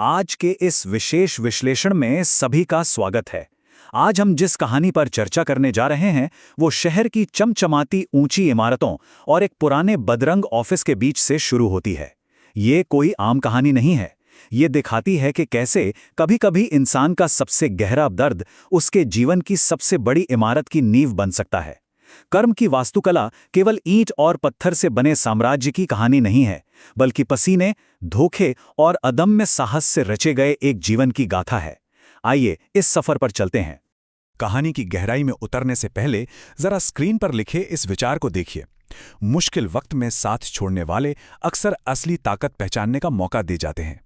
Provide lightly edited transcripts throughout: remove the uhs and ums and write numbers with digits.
आज के इस विशेष विश्लेषण में सभी का स्वागत है। आज हम जिस कहानी पर चर्चा करने जा रहे हैं वो शहर की चमचमाती ऊंची इमारतों और एक पुराने बदरंग ऑफिस के बीच से शुरू होती है। ये कोई आम कहानी नहीं है। ये दिखाती है कि कैसे कभी-कभी इंसान का सबसे गहरा दर्द उसके जीवन की सबसे बड़ी इमारत की नींव बन सकता है। कर्म की वास्तुकला केवल ईंट और पत्थर से बने साम्राज्य की कहानी नहीं है, बल्कि पसीने, धोखे और अदम्य साहस से रचे गए एक जीवन की गाथा है। आइए इस सफर पर चलते हैं। कहानी की गहराई में उतरने से पहले जरा स्क्रीन पर लिखे इस विचार को देखिए। मुश्किल वक्त में साथ छोड़ने वाले अक्सर असली ताकत पहचानने का मौका दे जाते हैं।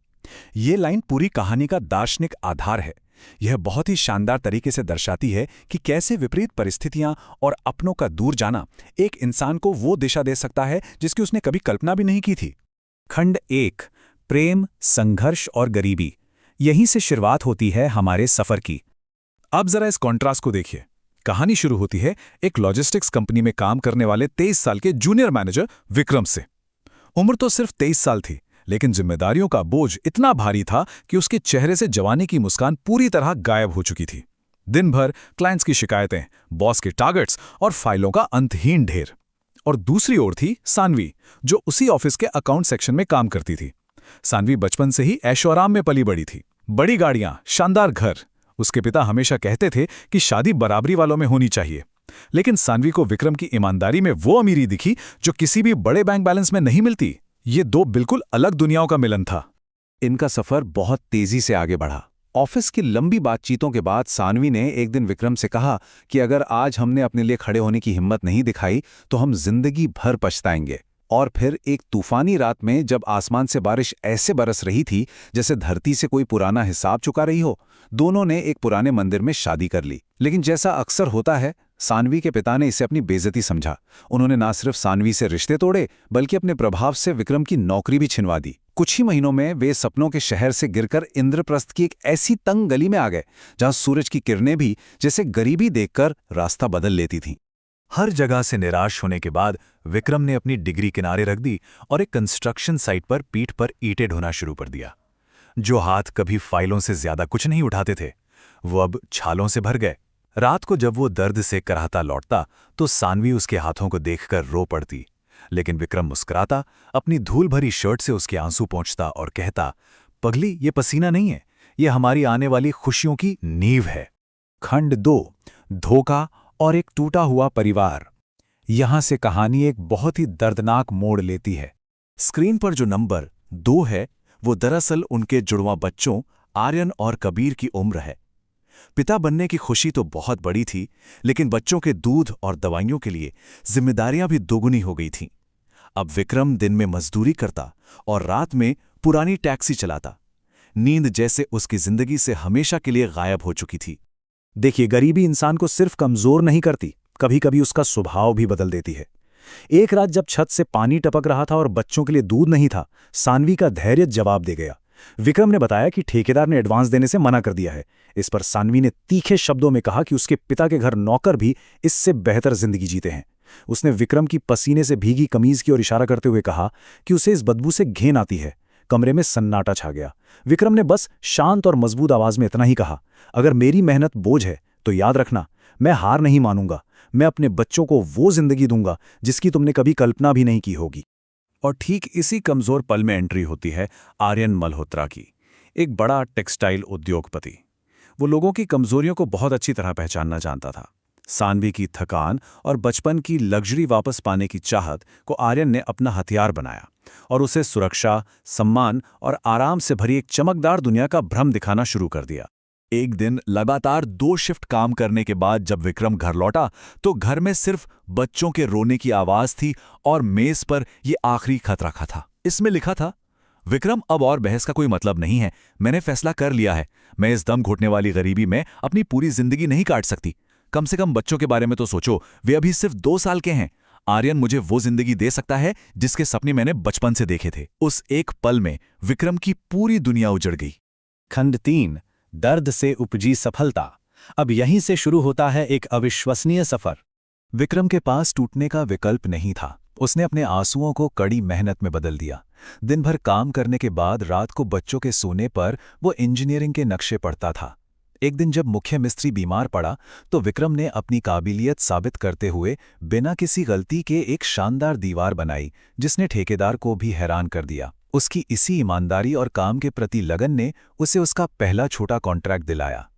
ये लाइन पूरी कहानी का दार्शनिक आधार है। यह बहुत ही शानदार तरीके से दर्शाती है कि कैसे विपरीत परिस्थितियां और अपनों का दूर जाना एक इंसान को वो दिशा दे सकता है जिसकी उसने कभी कल्पना भी नहीं की थी। खंड 1, प्रेम, संघर्ष और गरीबी। यहीं से शुरुआत होती है हमारे सफर की। अब जरा इस कॉन्ट्रास्ट को देखिए। कहानी शुरू होती है एक लॉजिस्टिक्स कंपनी में काम करने वाले 23 साल के जूनियर मैनेजर विक्रम से। उम्र तो सिर्फ 23 साल थी, लेकिन जिम्मेदारियों का बोझ इतना भारी था कि उसके चेहरे से जवानी की मुस्कान पूरी तरह गायब हो चुकी थी। दिन भर क्लाइंट्स की शिकायतें, बॉस के टारगेट्स और फाइलों का अंतहीन ढेर। और दूसरी ओर थी सानवी, जो उसी ऑफिस के अकाउंट सेक्शन में काम करती थी। सानवी बचपन से ही ऐशोआराम में पली बड़ी थी। बड़ी गाड़ियां, शानदार घर। उसके पिता हमेशा कहते थे कि शादी बराबरी वालों में होनी चाहिए। लेकिन सानवी को विक्रम की ईमानदारी में वो अमीरी दिखी जो किसी भी बड़े बैंक बैलेंस में नहीं मिलती। ये दो बिल्कुल अलग दुनियाओं का मिलन था। इनका सफर बहुत तेजी से आगे बढ़ा। ऑफिस की लंबी बातचीतों के बाद सानवी ने एक दिन विक्रम से कहा कि अगर आज हमने अपने लिए खड़े होने की हिम्मत नहीं दिखाई तो हम जिंदगी भर पछताएंगे। और फिर एक तूफानी रात में जब आसमान से बारिश ऐसे बरस रही थी जैसे धरती से कोई पुराना हिसाब चुका रही हो, दोनों ने एक पुराने मंदिर में शादी कर ली। लेकिन जैसा अक्सर होता है, सानवी के पिता ने इसे अपनी बेइज्जती समझा। उन्होंने ना सिर्फ सानवी से रिश्ते तोड़े, बल्कि अपने प्रभाव से विक्रम की नौकरी भी छिनवा दी। कुछ ही महीनों में वे सपनों के शहर से गिरकर इंद्रप्रस्थ की एक ऐसी तंग गली में आ गए जहां सूरज की किरणें भी जैसे गरीबी देखकर रास्ता बदल लेती थीं। हर जगह से निराश होने के बाद विक्रम ने अपनी डिग्री किनारे रख दी और एक कंस्ट्रक्शन साइट पर पीठ पर ईंटें ढोना शुरू कर दिया। जो हाथ कभी फाइलों से ज्यादा कुछ नहीं उठाते थे, वो अब छालों से भर गए। रात को जब वो दर्द से कराहता लौटता तो सानवी उसके हाथों को देखकर रो पड़ती, लेकिन विक्रम मुस्कुराता, अपनी धूल भरी शर्ट से उसके आंसू पोंछता और कहता, पगली, ये पसीना नहीं है, ये हमारी आने वाली खुशियों की नींव है। खंड 2, धोखा और एक टूटा हुआ परिवार। यहां से कहानी एक बहुत ही दर्दनाक मोड़ लेती है। स्क्रीन पर जो नंबर 2 है वो दरअसल उनके जुड़वां बच्चों आर्यन और कबीर की उम्र है। पिता बनने की खुशी तो बहुत बड़ी थी, लेकिन बच्चों के दूध और दवाइयों के लिए जिम्मेदारियां भी दोगुनी हो गई थीं। अब विक्रम दिन में मजदूरी करता और रात में पुरानी टैक्सी चलाता। नींद जैसे उसकी जिंदगी से हमेशा के लिए गायब हो चुकी थी। देखिए, गरीबी इंसान को सिर्फ कमजोर नहीं करती, कभी कभी उसका स्वभाव भी बदल देती है। एक रात जब छत से पानी टपक रहा था और बच्चों के लिए दूध नहीं था, सानवी का धैर्य जवाब दे गया। विक्रम ने बताया कि ठेकेदार ने एडवांस देने से मना कर दिया है। इस पर सानवी ने तीखे शब्दों में कहा कि उसके पिता के घर नौकर भी इससे बेहतर जिंदगी जीते हैं। उसने विक्रम की पसीने से भीगी कमीज की ओर इशारा करते हुए कहा कि उसे इस बदबू से घिन आती है। कमरे में सन्नाटा छा गया। विक्रम ने बस शांत और मजबूत आवाज में इतना ही कहा, अगर मेरी मेहनत बोझ है तो याद रखना, मैं हार नहीं मानूंगा। मैं अपने बच्चों को वो जिंदगी दूंगा जिसकी तुमने कभी कल्पना भी नहीं की होगी। और ठीक इसी कमजोर पल में एंट्री होती है आर्यन मल्होत्रा की, एक बड़ा टेक्सटाइल उद्योगपति। वो लोगों की कमजोरियों को बहुत अच्छी तरह पहचानना जानता था। सानवी की थकान और बचपन की लग्जरी वापस पाने की चाहत को आर्यन ने अपना हथियार बनाया और उसे सुरक्षा, सम्मान और आराम से भरी एक चमकदार दुनिया का भ्रम दिखाना शुरू कर दिया। एक दिन लगातार 2 शिफ्ट काम करने के बाद जब विक्रम घर लौटा तो घर में सिर्फ बच्चों के रोने की आवाज थी और मेज पर ये आखिरी खत रखा था। इसमें लिखा था, विक्रम, अब और बहस का कोई मतलब नहीं है। मैंने फैसला कर लिया है। मैं इस दम घुटने वाली गरीबी में अपनी पूरी जिंदगी नहीं काट सकती। कम से कम बच्चों के बारे में तो सोचो, वे अभी सिर्फ 2 साल के हैं। आर्यन मुझे वो जिंदगी दे सकता है जिसके सपने मैंने बचपन से देखे थे। उस एक पल में विक्रम की पूरी दुनिया उजड़ गई। खंड 3, दर्द से उपजी सफलता। अब यहीं से शुरू होता है एक अविश्वसनीय सफर। विक्रम के पास टूटने का विकल्प नहीं था। उसने अपने आंसुओं को कड़ी मेहनत में बदल दिया। दिन भर काम करने के बाद रात को बच्चों के सोने पर वो इंजीनियरिंग के नक्शे पढ़ता था। एक दिन जब मुख्य मिस्त्री बीमार पड़ा तो विक्रम ने अपनी काबिलियत साबित करते हुए बिना किसी गलती के एक शानदार दीवार बनाई, जिसने ठेकेदार को भी हैरान कर दिया। उसकी इसी ईमानदारी और काम के प्रति लगन ने उसे उसका पहला छोटा कॉन्ट्रैक्ट दिलाया,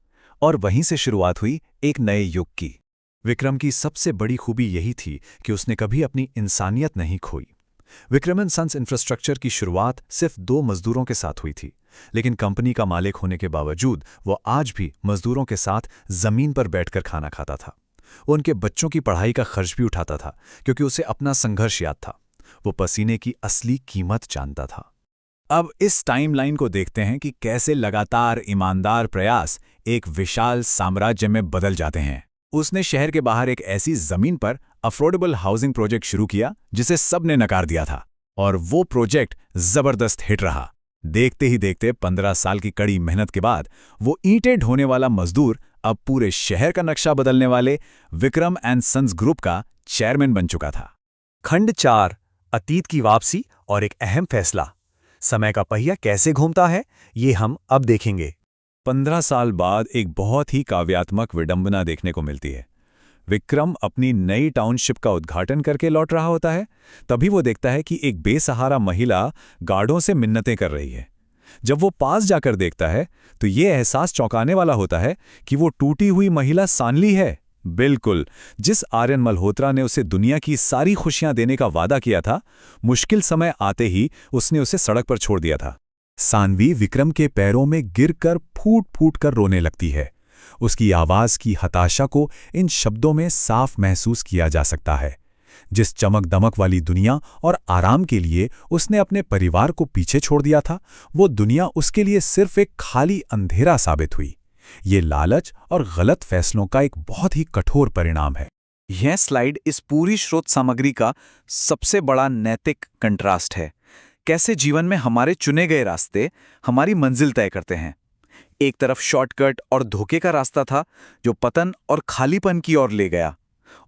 और वहीं से शुरुआत हुई एक नए युग की। विक्रम की सबसे बड़ी खूबी यही थी कि उसने कभी अपनी इंसानियत नहीं खोई। विक्रम एंड सन्स इंफ्रास्ट्रक्चर की शुरुआत सिर्फ 2 मजदूरों के साथ हुई थी, लेकिन कंपनी का मालिक होने के बावजूद वो आज भी मजदूरों के साथ जमीन पर बैठकर खाना खाता था। वो उनके बच्चों की पढ़ाई का खर्च भी उठाता था, क्योंकि उसे अपना संघर्ष याद था। वो पसीने की असली कीमत जानता था। अब इस टाइमलाइन को देखते हैं कि कैसे लगातार ईमानदार प्रयास एक विशाल साम्राज्य में बदल जाते हैं। उसने शहर के बाहर एक ऐसी जमीन पर अफोर्डेबल हाउसिंग प्रोजेक्ट शुरू किया जिसे सबने नकार दिया था, और वो प्रोजेक्ट जबरदस्त हिट रहा। देखते ही देखते 15 साल की कड़ी मेहनत के बाद वो ईंटें ढोने वाला मजदूर अब पूरे शहर का नक्शा बदलने वाले विक्रम एंड सन्स ग्रुप का चेयरमैन बन चुका था। खंड 4, अतीत की वापसी और एक अहम फैसला। समय का पहिया कैसे घूमता है, ये हम अब देखेंगे। 15 साल बाद एक बहुत ही काव्यात्मक विडंबना देखने को मिलती है। विक्रम अपनी नई टाउनशिप का उद्घाटन करके लौट रहा होता है, तभी वो देखता है कि एक बेसहारा महिला गार्डों से मिन्नतें कर रही है। जब वो पास जाकर देखता है तो ये एहसास चौंकाने वाला होता है कि वो टूटी हुई महिला सानवी है, बिल्कुल जिस आर्यन मल्होत्रा ने उसे दुनिया की सारी खुशियां देने का वादा किया था। मुश्किल समय आते ही उसने उसे सड़क पर छोड़ दिया था। सानवी विक्रम के पैरों में गिरकर फूट फूट कर रोने लगती है। उसकी आवाज की हताशा को इन शब्दों में साफ महसूस किया जा सकता है। जिस चमक दमक वाली दुनिया और आराम के लिए उसने अपने परिवार को पीछे छोड़ दिया था, वो दुनिया उसके लिए सिर्फ एक खाली अंधेरा साबित हुई। ये लालच और गलत फैसलों का एक बहुत ही कठोर परिणाम है। यह स्लाइड इस पूरी स्रोत सामग्री का सबसे बड़ा नैतिक कंट्रास्ट है। कैसे जीवन में हमारे चुने गए रास्ते हमारी मंजिल तय करते हैं। एक तरफ शॉर्टकट और धोखे का रास्ता था जो पतन और खालीपन की ओर ले गया,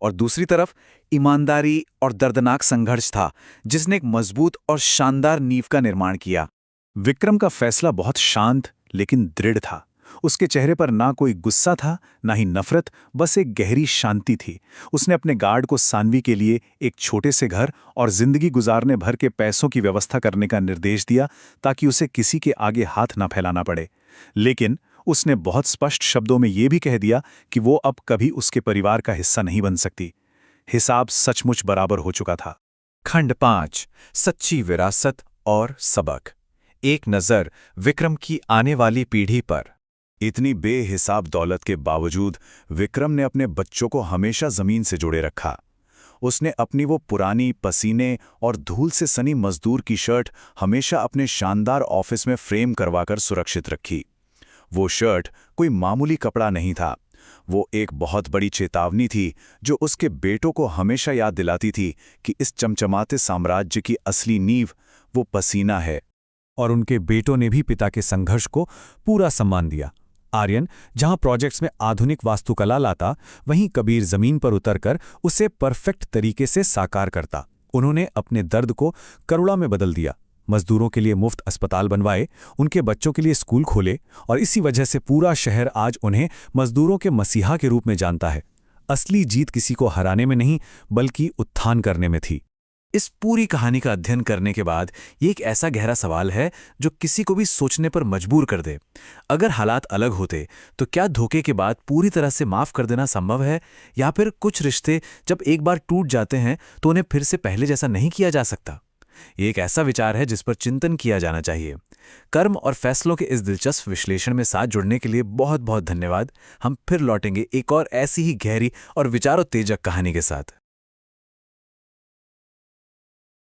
और दूसरी तरफ ईमानदारी और दर्दनाक संघर्ष था जिसने एक मजबूत और शानदार नींव का निर्माण किया। विक्रम का फैसला बहुत शांत लेकिन दृढ़ था। उसके चेहरे पर ना कोई गुस्सा था, ना ही नफरत, बस एक गहरी शांति थी। उसने अपने गार्ड को सानवी के लिए एक छोटे से घर और जिंदगी गुजारने भर के पैसों की व्यवस्था करने का निर्देश दिया, ताकि उसे किसी के आगे हाथ ना फैलाना पड़े। लेकिन उसने बहुत स्पष्ट शब्दों में यह भी कह दिया कि वो अब कभी उसके परिवार का हिस्सा नहीं बन सकती। हिसाब सचमुच बराबर हो चुका था। खंड 5, सच्ची विरासत और सबक। एक नज़र विक्रम की आने वाली पीढ़ी पर। इतनी बेहिसाब दौलत के बावजूद विक्रम ने अपने बच्चों को हमेशा जमीन से जोड़े रखा। उसने अपनी वो पुरानी पसीने और धूल से सनी मजदूर की शर्ट हमेशा अपने शानदार ऑफिस में फ्रेम करवाकर सुरक्षित रखी। वो शर्ट कोई मामूली कपड़ा नहीं था, वो एक बहुत बड़ी चेतावनी थी जो उसके बेटों को हमेशा याद दिलाती थी कि इस चमचमाते साम्राज्य की असली नींव वो पसीना है। और उनके बेटों ने भी पिता के संघर्ष को पूरा सम्मान दिया। आर्यन जहां प्रोजेक्ट्स में आधुनिक वास्तुकला लाता, वहीं कबीर जमीन पर उतरकर उसे परफेक्ट तरीके से साकार करता। उन्होंने अपने दर्द को करुणा में बदल दिया, मजदूरों के लिए मुफ्त अस्पताल बनवाए, उनके बच्चों के लिए स्कूल खोले, और इसी वजह से पूरा शहर आज उन्हें मजदूरों के मसीहा के रूप में जानता है। असली जीत किसी को हराने में नहीं, बल्कि उत्थान करने में थी। इस पूरी कहानी का अध्ययन करने के बाद ये एक ऐसा गहरा सवाल है जो किसी को भी सोचने पर मजबूर कर दे। अगर हालात अलग होते तो क्या धोखे के बाद पूरी तरह से माफ कर देना संभव है, या फिर कुछ रिश्ते जब एक बार टूट जाते हैं तो उन्हें फिर से पहले जैसा नहीं किया जा सकता? ये एक ऐसा विचार है जिस पर चिंतन किया जाना चाहिए। कर्म और फैसलों के इस दिलचस्प विश्लेषण में साथ जुड़ने के लिए बहुत बहुत धन्यवाद। हम फिर लौटेंगे एक और ऐसी ही गहरी और विचारोत्तेजक कहानी के साथ।